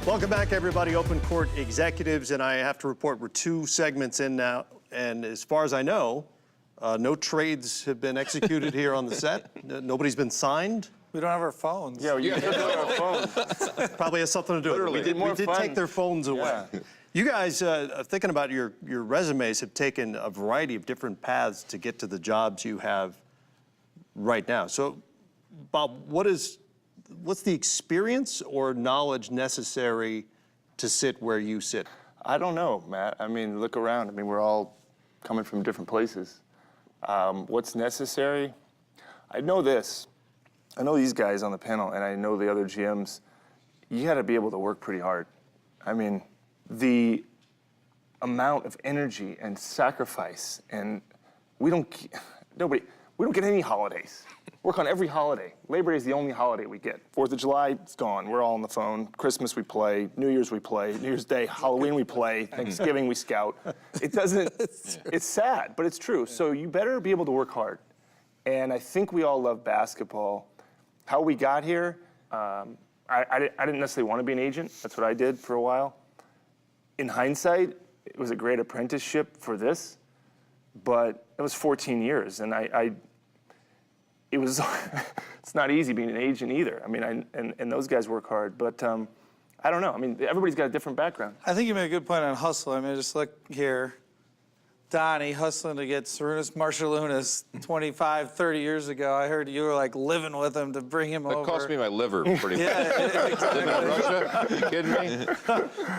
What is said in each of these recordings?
Welcome back, everybody. Open Court Executives, and I have to report we're 2 segments in now, and as far as I know, no trades have been executed here on the set. Nobody's been signed. We don't have our phones. Yeah, we have our phones. Probably has something to do with it. We did take their phones away. Yeah. You guys, thinking about your resumes, have taken a variety of different paths to get to the jobs you have right now. So, Bob, what's the experience or knowledge necessary to sit where you sit? I don't know, Matt. I mean, look around. I mean, we're all coming from different places. What's necessary? I know this. I know these guys on the panel, and I know the other GMs. You got to be able to work pretty hard. I mean, the amount of energy and sacrifice, and we don't get any holidays. Work on every holiday. Labor Day is the only holiday we get. 4th of July, it's gone. We're all on the phone. Christmas, we play. New Year's, we play. New Year's Day, Halloween, we play. Thanksgiving, we scout. It doesn't, it's sad, but it's true. So you better be able to work hard. And I think we all love basketball. How we got here, I didn't necessarily want to be an agent. That's what I did for a while. In hindsight, it was a great apprenticeship for this, but it was 14 years, and it was, it's not easy being an agent either. I mean, and those guys work hard, but I don't know. I mean, everybody's got a different background. I think you made a good point on hustle. I mean, just look here. Donnie hustling to get Sarunas Marshall-Lunas 25, 30 years ago. I heard you were like living with him to bring him over. That cost me my liver, pretty much. Living in Russia? You kidding me?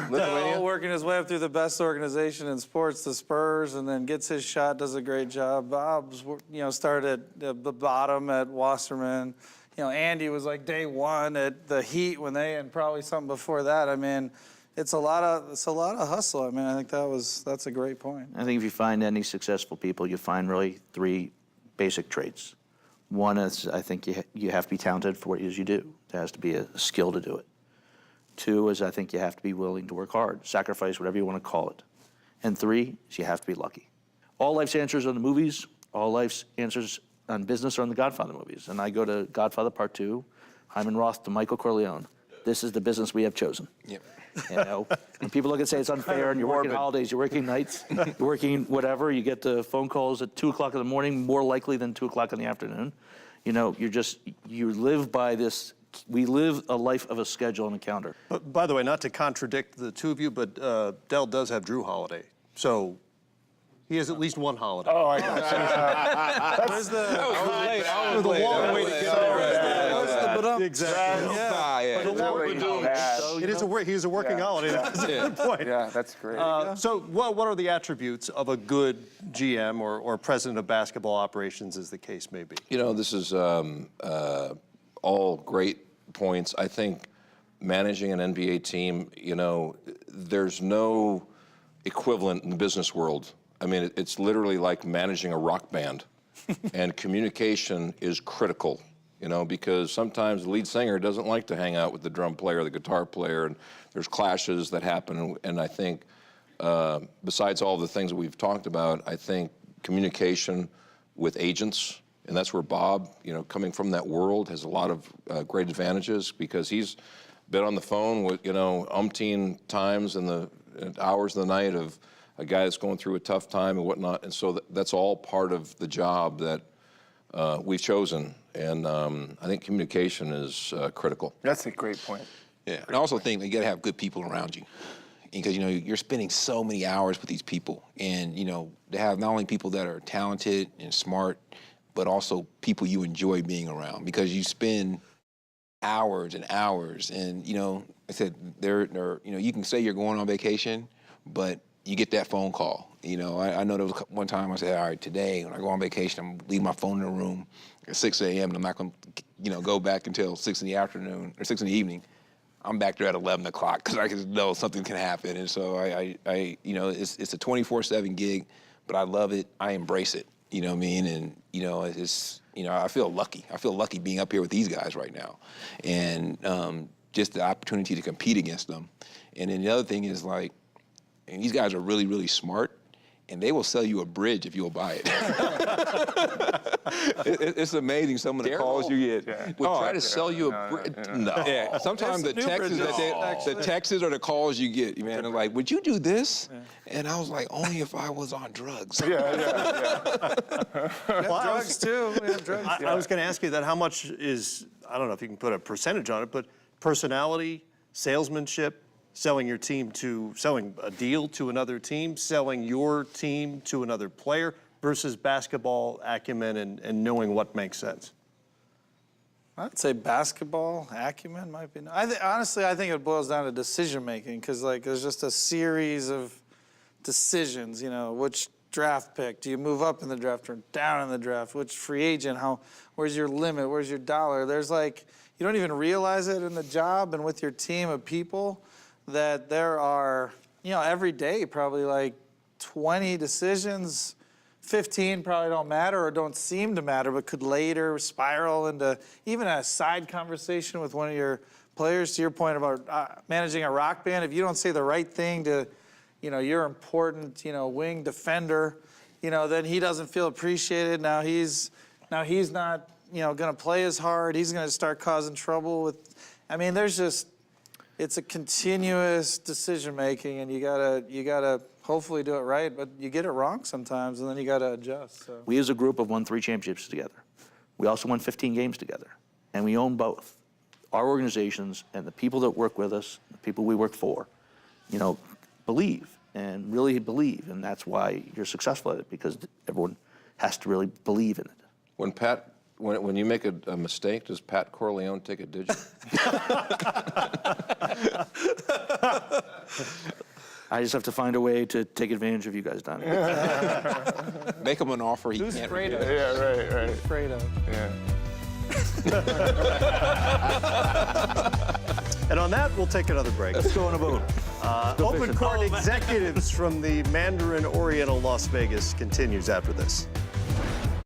No, working his way up through the best organization in sports, the Spurs, and then gets his shot, does a great job. Bob's, started at the bottom at Wasserman. Andy was like day one at the Heat when and probably something before that. I mean, it's a lot of hustle. I mean, I think that's a great point. I think if you find any successful people, you find really 3 basic traits. One is, I think you have to be talented for what it is you do. There has to be a skill to do it. 2 is, I think you have to be willing to work hard, sacrifice, whatever you want to call it. And 3 is you have to be lucky. All life's answers are in the movies. All life's answers on business are in the Godfather movies. And I go to Godfather Part 2, Hyman Roth to Michael Corleone. This is the business we have chosen. Yep. When people look and say it's unfair and you're working holidays, you're working nights, you're working whatever, you get the phone calls at 2 o'clock in the morning, more likely than 2 o'clock in the afternoon. You live by this. We live a life of a schedule and a calendar. But by the way, not to contradict the 2 of you, but Dell does have Drew Holiday. So he has at least one holiday. Oh, I got you. Where's the... I was the long way to get there. Exactly. It is he's a working holiday. That's a good point. Yeah, that's great. So what are the attributes of a good GM or president of basketball operations, as the case may be? This is all great points. I think managing an NBA team, there's no equivalent in the business world. I mean, it's literally like managing a rock band. And communication is critical. Because sometimes the lead singer doesn't like to hang out with the drum player, the guitar player, and there's clashes that happen. And I think, besides all the things that we've talked about, I think communication with agents, and that's where Bob, coming from that world, has a lot of great advantages because he's been on the phone with, umpteen times in the hours of the night of a guy that's going through a tough time and whatnot. And so that's all part of the job that we've chosen. And I think communication is critical. That's a great point. Yeah, and I also think you got to have good people around you, because you're spending so many hours with these people, and to have not only people that are talented and smart, but also people you enjoy being around, because you spend hours and hours. And I said you can say you're going on vacation, but you get that phone call. I know there was one time I said, all right, today when I go on vacation, I'm leaving my phone in the room at 6 a.m. and I'm not going to, go back until 6 in the afternoon or 6 in the evening. I'm back there at 11 o'clock because I can know something can happen. And so it's a 24/7 gig, but I love it. I embrace it. You know what I mean? And I feel lucky. I feel lucky being up here with these guys right now, and just the opportunity to compete against them. And then the other thing is and these guys are really, really smart, and they will sell you a bridge if you'll buy it. It's amazing some of the calls you get. We'll try to sell you a bridge. No. Yeah, sometimes the texts or the calls you get, man, are like, would you do this? And I was like, only if I was on drugs. Drugs too. We have drugs. I was going to ask you that. How much is, I don't know if you can put a percentage on it, but personality, salesmanship, selling a deal to another team, selling your team to another player versus basketball acumen and knowing what makes sense? I'd say basketball acumen might be. Honestly, I think it boils down to decision making because like there's just a series of decisions. You know, which draft pick do you move up in the draft or down in the draft? Which free agent? Where's your limit? Where's your dollar? There's like you don't even realize it in the job and with your team of people that there are every day probably like 20 decisions. 15 probably don't matter or don't seem to matter, but could later spiral into even a side conversation with one of your players. To your point about managing a rock band, if you don't say the right thing to, your important, wing defender, then he doesn't feel appreciated. Now he's not, going to play as hard. He's going to start causing trouble with. I mean, it's a continuous decision making, and you gotta hopefully do it right, but you get it wrong sometimes, and then you gotta adjust. So. We as a group have won 3 championships together. We also won 15 games together, and we own both. Our organizations and the people that work with us, the people we work for, believe and really believe, and that's why you're successful at it because everyone has to really believe in it. When you make a mistake, does Pat Corleone take a digit? I just have to find a way to take advantage of you guys down here. Make him an offer he Who's can't afraid of? Yeah, right. Afraid of. Yeah. And on that, we'll take another break. Let's go on a boat. Open Court Executives from the Mandarin Oriental Las Vegas continues after this.